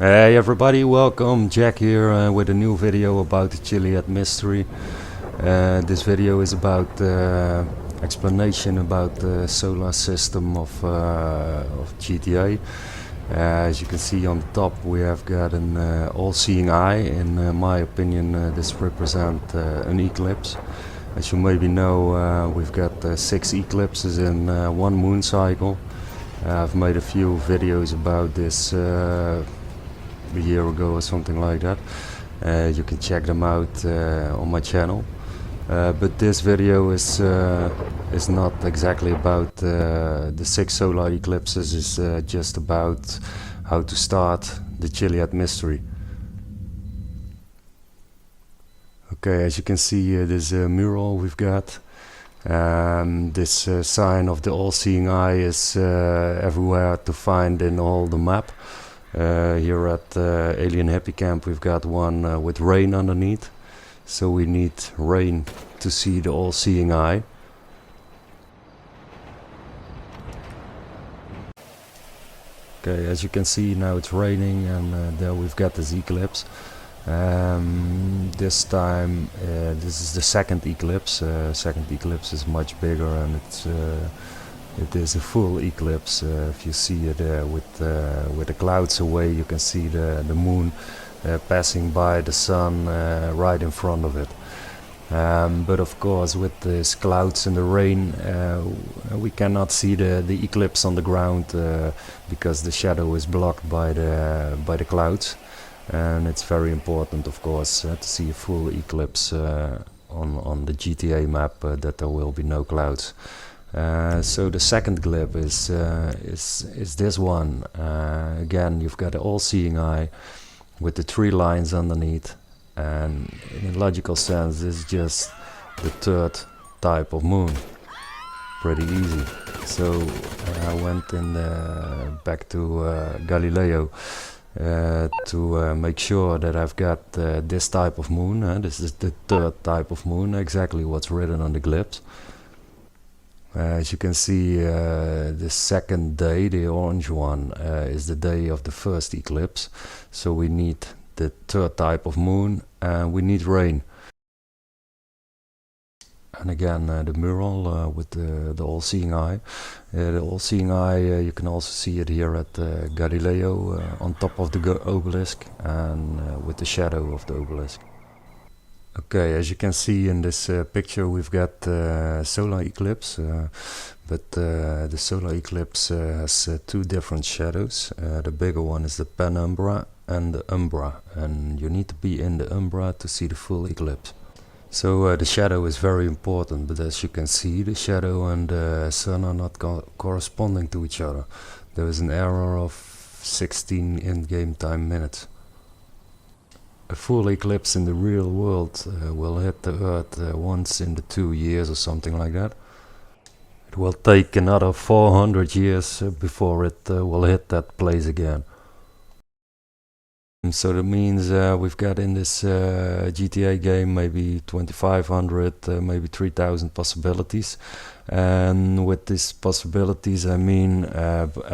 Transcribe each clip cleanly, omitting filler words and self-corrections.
Hey everybody, welcome. Jack here with a new video about the Chiliad mystery. This video is about explanation about the solar system of GTA. As you can see on top, we have got an all-seeing eye. In my opinion, this represents an eclipse. As you maybe know, we've got 6 eclipses in one moon cycle. I've made a few videos about this a year ago or something like that. You can check them out on my channel. But this video is not exactly about the 6 solar eclipses. It's just about how to start the Chiliad mystery. Okay, as you can see, this mural we've got. This sign of the all-seeing eye is everywhere to find in all the map. Here at Alien Happy Camp we've got one with rain underneath, so we need rain to see the all-seeing eye. Okay, as you can see now it's raining, and there we've got this eclipse. This time this is the second eclipse. Second eclipse is much bigger, and it is a full eclipse. If you see it with the clouds away, you can see the moon passing by the sun right in front of it. But of course, with these clouds and the rain, we cannot see the eclipse on the ground because the shadow is blocked by the clouds. And it's very important, of course, to see a full eclipse on the GTA map, that there will be no clouds. So the second eclipse is this one. Again, you've got the all-seeing eye with the 3 lines underneath, and in a logical sense, this is just the third type of moon. Pretty easy. So I went back to Galileo to make sure that I've got this type of moon. This is the third type of moon, exactly what's written on the eclipse. As you can see, the second day, the orange one, is the day of the first eclipse. So we need the third type of moon, and we need rain. And again, the mural with the all-seeing eye. The all-seeing eye, you can also see it here at Galileo on top of the obelisk, and with the shadow of the obelisk. Okay, as you can see in this picture, we've got solar eclipse, but the solar eclipse has 2 different shadows. The bigger one is the penumbra and the umbra, and you need to be in the umbra to see the full eclipse. So the shadow is very important, but as you can see, the shadow and the sun are not corresponding to each other. There is an error of 16 in-game time minutes. A full eclipse in the real world will hit the Earth once in the 2 years or something like that. It will take another 400 years before it will hit that place again. And so that means we've got in this GTA game maybe 2500, maybe 3000 possibilities. And with these possibilities, I mean,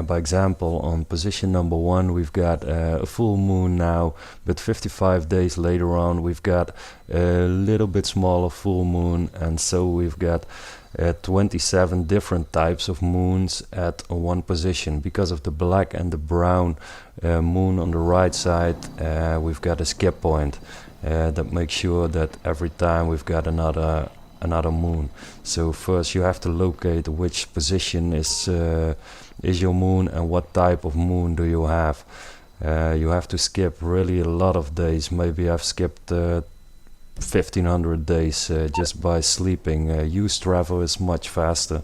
by example, on position number 1 we've got a full moon now, but 55 days later on we've got a little bit smaller full moon, and so we've got 27 different types of moons at one position. Because of the black and the brown moon on the right side, we've got a skip point that makes sure that every time we've got another moon. So first you have to locate which position is your moon and what type of moon do you have. You have to skip really a lot of days. Maybe I've skipped 1500 days just by sleeping. Use trevor is much faster.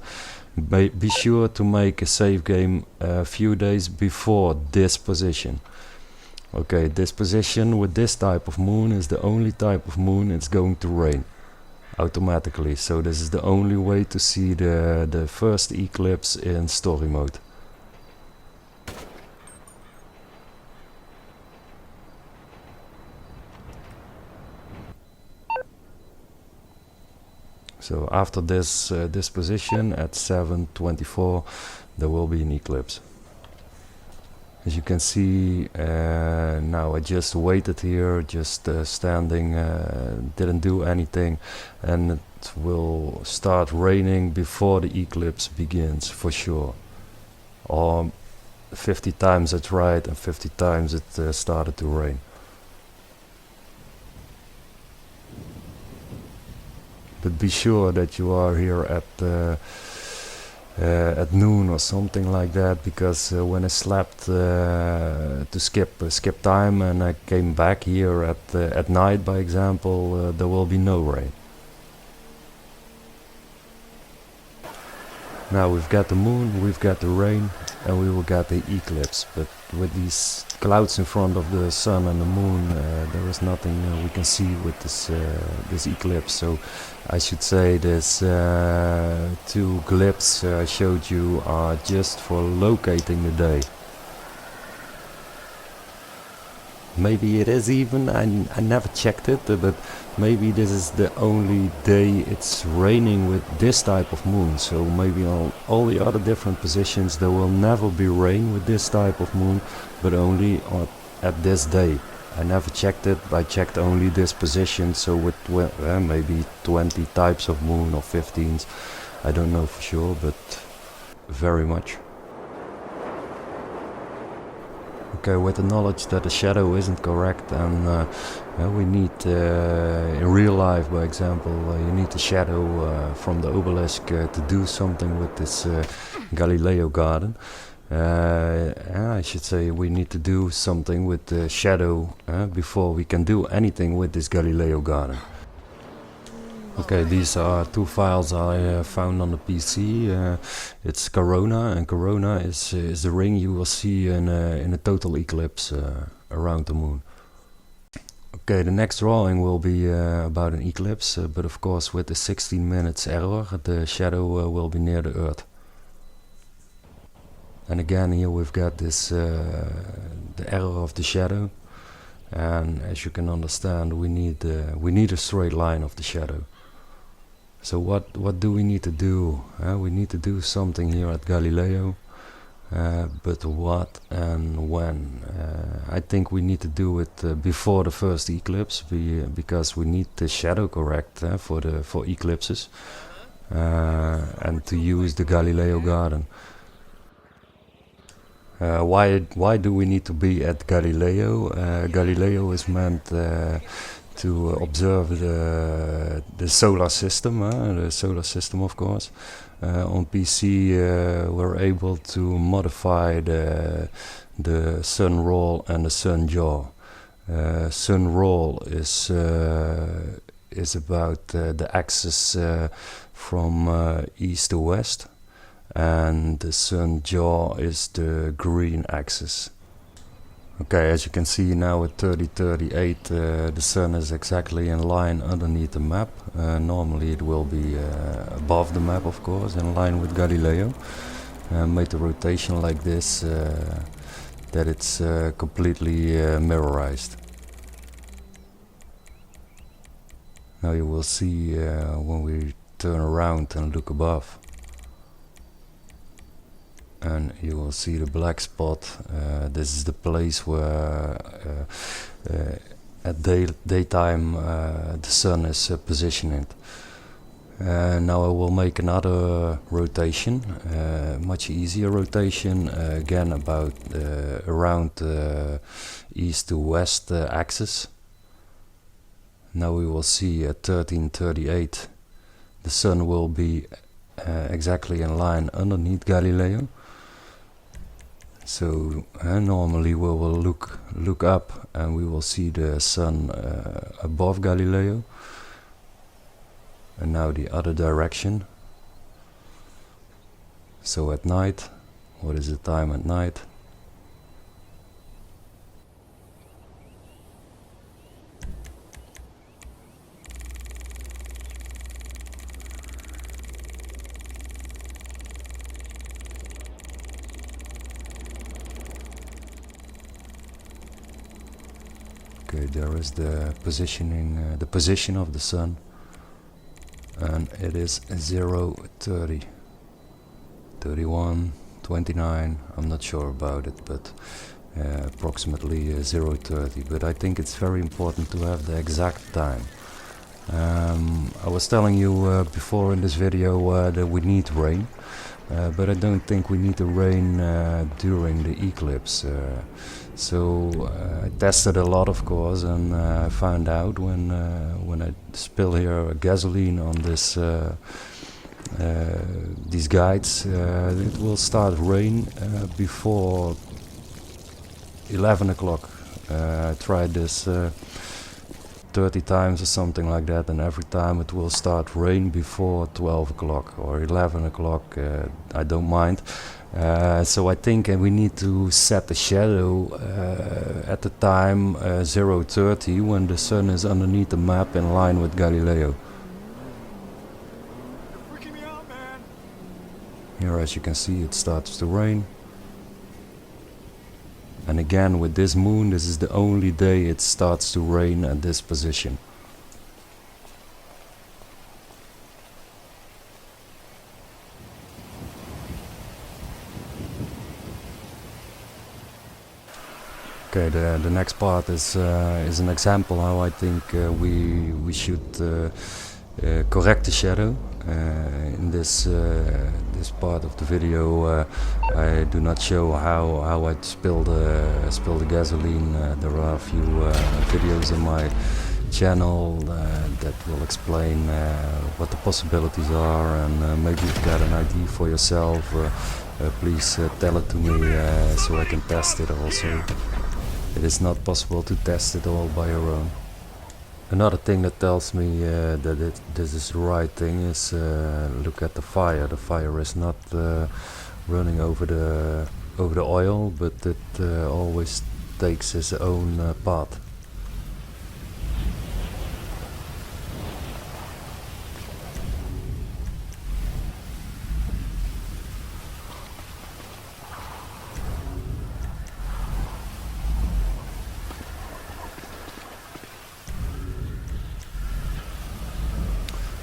Be sure to make a save game a few days before this position. Okay, this position with this type of moon is the only type of moon it's going to rain automatically. So this is the only way to see the first eclipse in story mode. So after this position at 7:24, there will be an eclipse. As you can see, now I just waited here, just standing, didn't do anything, and it will start raining before the eclipse begins for sure. Or 50 times I tried and 50 times it started to rain. But be sure that you are here at noon or something like that, because when I slept to skip time and I came back here at night, by example, there will be no rain. Now we've got the moon, we've got the rain, and we will get the eclipse. But with these clouds in front of the sun and the moon, there is nothing we can see with this eclipse. So I should say this two eclipses I showed you are just for locating the day. Maybe it is even, I never checked it, but maybe this is the only day it's raining with this type of moon. So maybe on all the other different positions there will never be rain with this type of moon, but only at this day. I never checked it, I checked only this position, so with maybe 20 types of moon or 15s, I don't know for sure, but very much. Okay, with the knowledge that the shadow isn't correct, and we need, in real life, by example, you need the shadow from the obelisk to do something with this Galileo garden. I should say we need to do something with the shadow before we can do anything with this Galileo garden. Okay, these are two files I found on the PC. It's Corona, and Corona is the ring you will see in a total eclipse around the moon. Okay, the next drawing will be about an eclipse, but of course with the 16 minutes error, the shadow will be near the Earth. And again here we've got this the error of the shadow, and as you can understand, we need a straight line of the shadow. So what do we need to do? We need to do something here at Galileo, but what and when? I think we need to do it before the first eclipse, because we need the shadow correct for eclipses, and to use the Galileo garden. Why do we need to be at Galileo? Galileo is meant to observe the solar system, of course. On PC we're able to modify the sun roll and the sun yaw. Sun roll is about the axis from east to west, and the sun yaw is the green axis. Okay, as you can see now at 30:38, the sun is exactly in line underneath the map. Normally it will be above the map, of course, in line with Galileo. Made the rotation like this, that it's completely mirrorized. Now you will see when we turn around and look above, and you will see the black spot. This is the place where at daytime the sun is positioned. Now I will make another rotation, much easier rotation, again about around east to west axis. Now we will see at 13:38 the sun will be exactly in line underneath Galileo. So normally we will look up and we will see the sun above Galileo. And now the other direction. So at night, what is the time at night? Okay, there is the position of the sun, and it is 0:30, 31, 29. I'm not sure about it, but approximately 0:30, but I think it's very important to have the exact time. I was telling you before in this video that we need rain, but I don't think we need the rain during the eclipse. So I tested a lot, of course, and I found out when I spill here gasoline on this these guides, it will start rain before 11 o'clock. I tried this 30 times or something like that, and every time it will start rain before 12 o'clock or 11 o'clock. I don't mind. So I think we need to set the shadow at the time 0:30, when the sun is underneath the map in line with Galileo. You're freaking me out, man. Here, as you can see, it starts to rain. And again, with this moon, this is the only day it starts to rain at this position. Okay, the next part is an example how I think we should correct the shadow. In this part of the video, I do not show how I spill the gasoline. There are a few videos on my channel that will explain what the possibilities are, and maybe you get an idea for yourself. Please tell it to me so I can test it also. It is not possible to test it all by your own. Another thing that tells me that this is the right thing is look at the fire. The fire is not running over the oil, but it always takes its own path.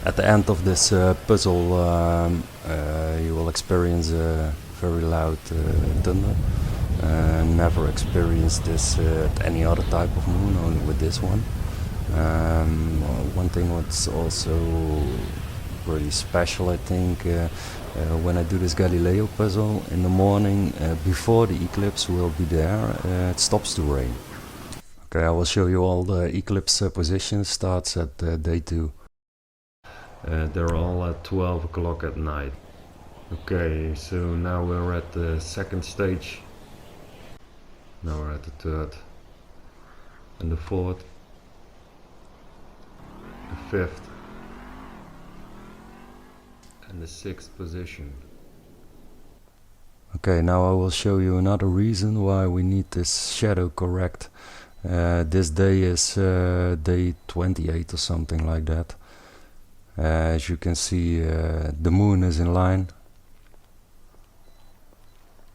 At the end of this puzzle, you will experience a very loud thunder. Never experienced this at any other type of moon, only with this one. One thing what's also really special, I think, when I do this Galileo puzzle in the morning, before the eclipse will be there, it stops to rain. Okay, I will show you all the eclipse positions. Starts at day 2. They're all at 12 o'clock at night. Okay, so now we're at the second stage. Now we're at the third, and the fourth, the fifth, and the sixth position. Okay, now I will show you another reason why we need this shadow correct. This day is day 28 or something like that. As you can see, the moon is in line,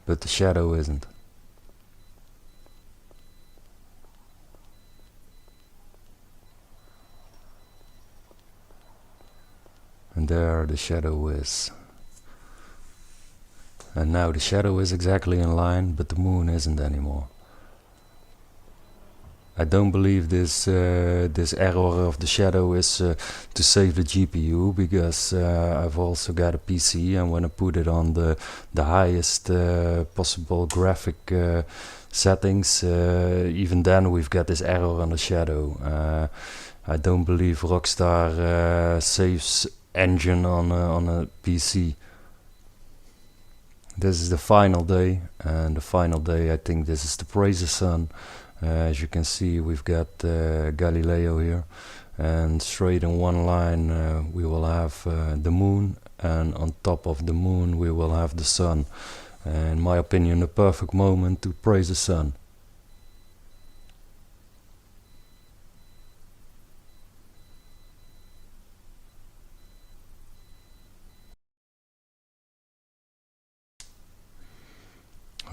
but the shadow isn't. And there the shadow is. And now the shadow is exactly in line, but the moon isn't anymore. I don't believe this error of the shadow is to save the GPU, because I've also got a PC, and when I put it on the highest possible graphic settings, even then we've got this error on the shadow. I don't believe Rockstar saves engine on a PC. This is the final day, and the final day, I think this is to praise the sun. As you can see, we've got Galileo here, and straight in one line we will have the moon, and on top of the moon we will have the sun. In my opinion, the perfect moment to praise the sun.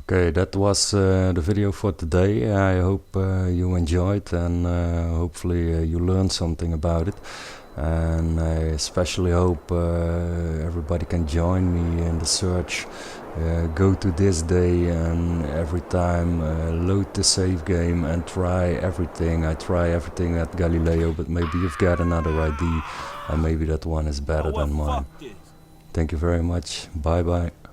Okay, that was the video for today. I hope you enjoyed, and hopefully you learned something about it. And I especially hope everybody can join me in the search go to this day and every time load the save game and try everything. I try everything at Galileo, but maybe you've got another idea and maybe that one is better than mine. Thank you very much. Bye bye.